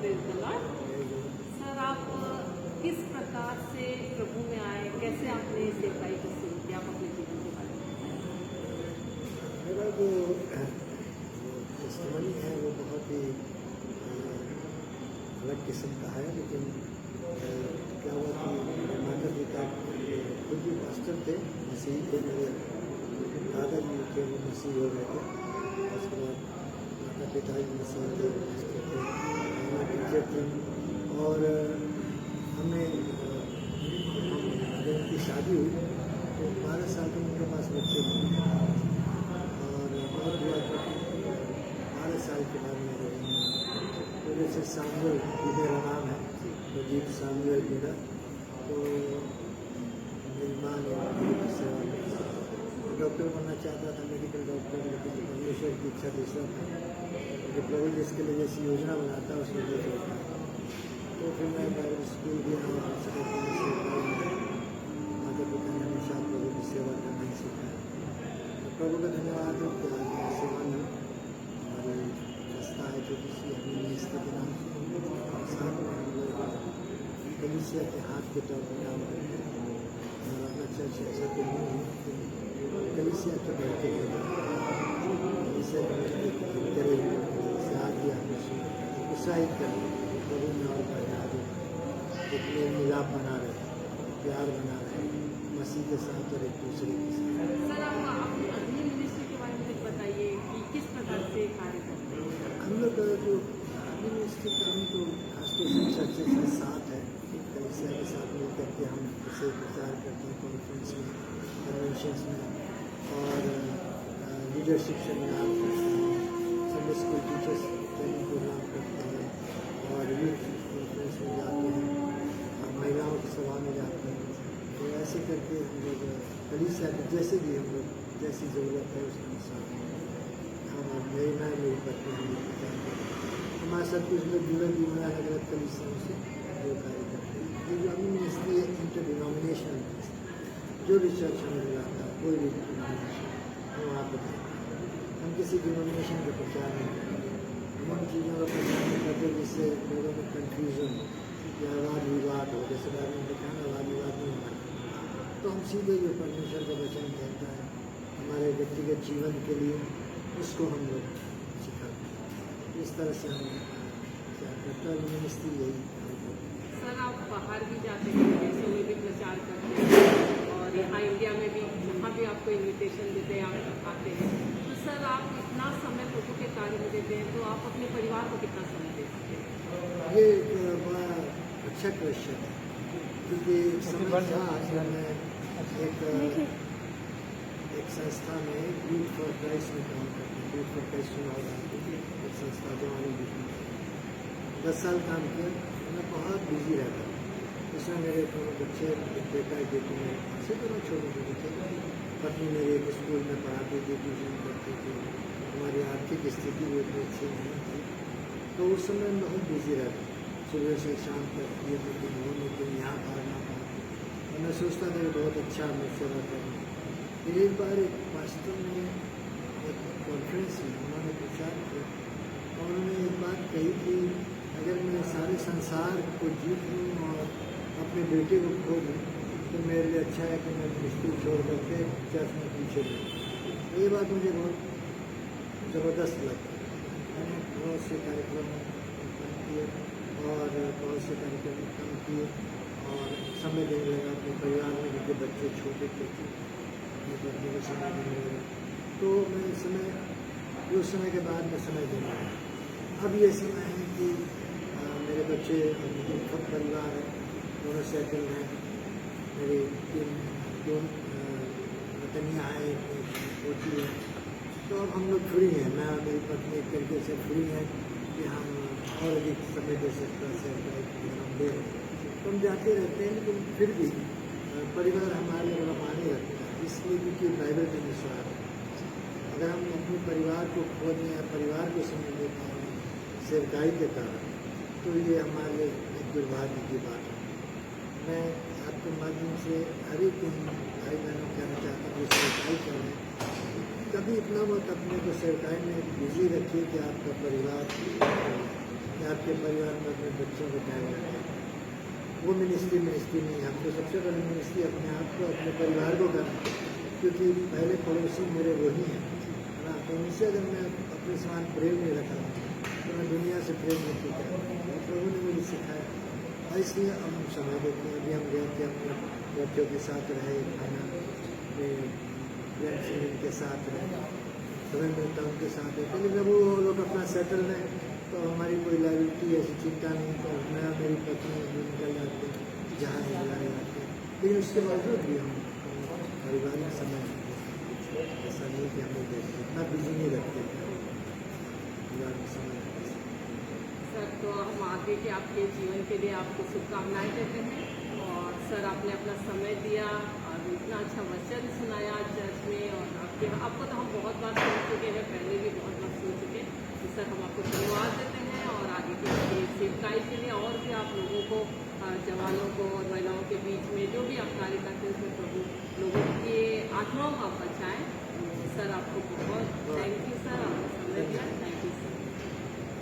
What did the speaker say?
Praise the Lord. Sir, आप किस प्रकार से प्रभु में आए, कैसे आपने सेवकाई को शुरू किया, आप अपने जीवन के बारे में बताएं। मेरा जो टेस्टिमनी है वो बहुत ही अलग किस्म का है, लेकिन क्या हुआ कि मेरे माता पिता खुद भी पास्टर थे, मसीह थे। मेरे दादाजी थे वो मसीह हो गए थे। उसके बाद माता पिता भी मसीह थे, पास्टर थे, हमारे टीचर थे। और हमें जब उनकी शादी हुई तो 12 साल तक उनके पास बच्चे थे। और बहुत हुआ था कि 12 साल के बाद मेरे तो जैसे सामुएल जी मेरा नाम है, तो जीत सामुएल जी का, तो मेरी माँ ने मेरी सेवा की। डॉक्टर बनना चाहता था, मेडिकल डॉक्टर, लेकिन परमेश्वर की इच्छा दूसरा था कि प्रभु जिसके लिए जैसी योजना बनाता उसमें ले चलता। तो फिर मैं बाइबल स्कूल गया और माता पिता ने हमेशा प्रभु की सेवा करना ही सिखाया। तो प्रभु का धन्यवाद हो कि आज मैं सेवा में हमारी संस्था है छोटी सी अभिनेस्ती के नाम से, साथ में हम लोग कलीसिया के हाथ के तौर पर काम करते हैं। और अपना चर्च ऐसा तो नहीं है, कलीसिया के बैठे कलीसिया करे साथ ही आप उत्साहित करें प्रभु में और बढ़ा दे, एक मेल मिलाप बना रहे, प्यार बना रहे मसीह के साथ और एक दूसरे के साथ। सर, आप अपनी अग्नि मिनिस्ट्री के बारे में बताइए कि किस प्रकार से कार्य करते हैं। हम लोग जो अग्नि मिनिस्ट्री काम तो खासतौर से चर्चेस के साथ है, कलीसिया के साथ मिल करके हम इसे प्रचार करते हैं कॉन्फ्रेंस में, कन्वेंशंस में और लीडरशिप सेमिनार करते हैं, Sunday school teachers training programme करते हैं और यूथ कॉन्फ्रेंस में जाते हैं और महिलाओं की सभा में जाते हैं। तो ऐसे करके हम लोग कलीसिया के जैसे भी हम लोग जैसी ज़रूरत है उसके अनुसार हम मेरी पत्नी हमारे साथ कुछ लोग जुड़े भी हुए अलग अलग कलीसियाओं से जो कार्य करते हैं। ये जो अग्नि मिनिस्ट्री है इंटर डिनोमिनेशनल जो रिसर्च हमें मिलाता है, कोई भी हम वहाँ पर हम किसी डिनोमिनेशन का प्रचार नहीं करते, हम उन चीज़ों का प्रचार नहीं करते जिससे लोगों में कन्फ्यूज़न या वाद विवाद हो। जैसे बारे में देखा ना, वाद विवाद नहीं होना, तो हम सीधे जो परमेश्वर का वचन कहता है हमारे व्यक्तिगत जीवन के लिए उसको हम लोग सिखाते हैं। इस तरह से हम क्या करते हैं, मिनिस्ट्री यही काम करते हैं। सर, आप बाहर भी जाते हैं, देशों में भी प्रचार करते हैं और यहाँ इंडिया में भी जहाँ भी आपको इन्विटेशन देते हैं आप आते हैं। तो सर, आप इतना समय प्रभु के कार्य में देते हैं, तो आप अपने परिवार को कितना समय देते हैं। ये एक बड़ा अच्छा क्वेश्चन है, क्योंकि समय था जब मैं एक संस्था में यूथ फॉर क्राइस्ट में काम करते हैं। यूथ फॉर क्राइस्ट सुना होगा, एक संस्था जवानी बिजली 10 साल काम किया। मैं बहुत बिजी रहता हूँ। इसमें मेरे दोनों बच्चे, एक बेटा एक बेटी में से दोनों छोटे छोटे थे। पत्नी मेरी एक स्कूल में पढ़ाती थी, ट्यूशन करती थी। हमारी आर्थिक स्थिति भी उतनी अच्छी नहीं थी, तो उस समय मैं बहुत बिजी रहता था। सुबह से शाम तक ये मीटिंग वो मीटिंग, यहाँ पढ़ना था। और मैं सोचता था कि बहुत अच्छा मैं सेवा करूँ। फिर एक बार एक पास्टर ने एक कॉन्फ्रेंस में उन्होंने प्रचार किया और उन्होंने एक बात कही कि अगर मैं सारे संसार को जीत लूँ और अपने बेटे को खो दूँ तो मेरे लिए अच्छा है कि मैं स्कूल छोड़ करके चर्च में पीछे रहूँ। ये बात मुझे बहुत ज़बरदस्त लगी। मैंने बहुत से कार्यक्रम किए और बहुत से कार्यक्रम में काम किए और समय देने लगा अपने परिवार में, जिनके बच्चे छोटे थे अपने पत्नी को समय देने लगा। तो मैं इस समय उस समय के बाद मैं समय देने लगा। अब ये समय है कि मेरे बच्चे कब परिवार है, दोनों सेटल हैं। मेरी दो पत्नियाँ हैं, एक पोती है। तो अब हम लोग फ्री हैं, मैं और मेरी पत्नी एक तरीके से फ्री हैं कि हम और अधिक समय दे सकते हैं, हम दे रहे हैं। तो हम जाते रहते हैं, लेकिन फिर भी परिवार हमारे लिए बड़ा मायने रखता है, इसलिए क्योंकि बाइबल के अनुसार अगर हम अपने परिवार को खो दें या परिवार को समय दे पाएँ सेवकाई के कारण, तो ये हमारे लिए एक दुर्भाग्य की बात है। मैं आपके माध्यम से हर एक भाई बहनों कहना चाहता हूँ जो सेवकाई कर रहे हैं, कभी इतना मत अपने को सेवकाई में बिजी रखिए कि आपका परिवार या आपके परिवार में अपने बच्चों को टाइम रखें। वो मिनिस्ट्री नहीं, हमको सबसे पहले मिनिस्ट्री अपने आप को, अपने परिवार को करना है, क्योंकि पहले पड़ोसी मेरे वही हैं, है ना। तो उनसे अगर मैं अपने समान प्रेम नहीं रखा तो मैं दुनिया से प्रेम नहीं कर। प्रभु ने मुझे सिखाया, और इसलिए हम समय देते हैं। अभी हम गए थे अपने बच्चों के साथ रहे, खाना फ्रेंड्स के साथ रहे, समय मिलता है उनके साथ रहते। लेकिन जब वो लोग अपना सेटल है तो हमारी कोई लाइबिलिटी ऐसी चिंता नहीं, तो मैं मेरी पत्नी भी निकल जाते हैं, जहाँ निकलाए जाते हैं। लेकिन उसके बावजूद भी हम पारिवारिक समय ऐसा नहीं कि हमें देखते इतना बिजी नहीं रखते परिवार में समय। सर, तो हम आगे के आपके जीवन के लिए आपको शुभकामनाएं देते हैं। और सर, आपने अपना समय दिया और इतना अच्छा वचन सुनाया चर्च में, और आपको तो हम बहुत बार सुन चुके हैं, पहले भी बहुत बार सुन चुके हैं। तो सर, हम आपको धन्यवाद देते हैं, और आगे की आपकी सेवकाई के लिए और भी आप लोगों को, जवानों को और महिलाओं के बीच में जो भी आप कार्य करते हैं, उसमें प्रभु लोगों की आत्माओं का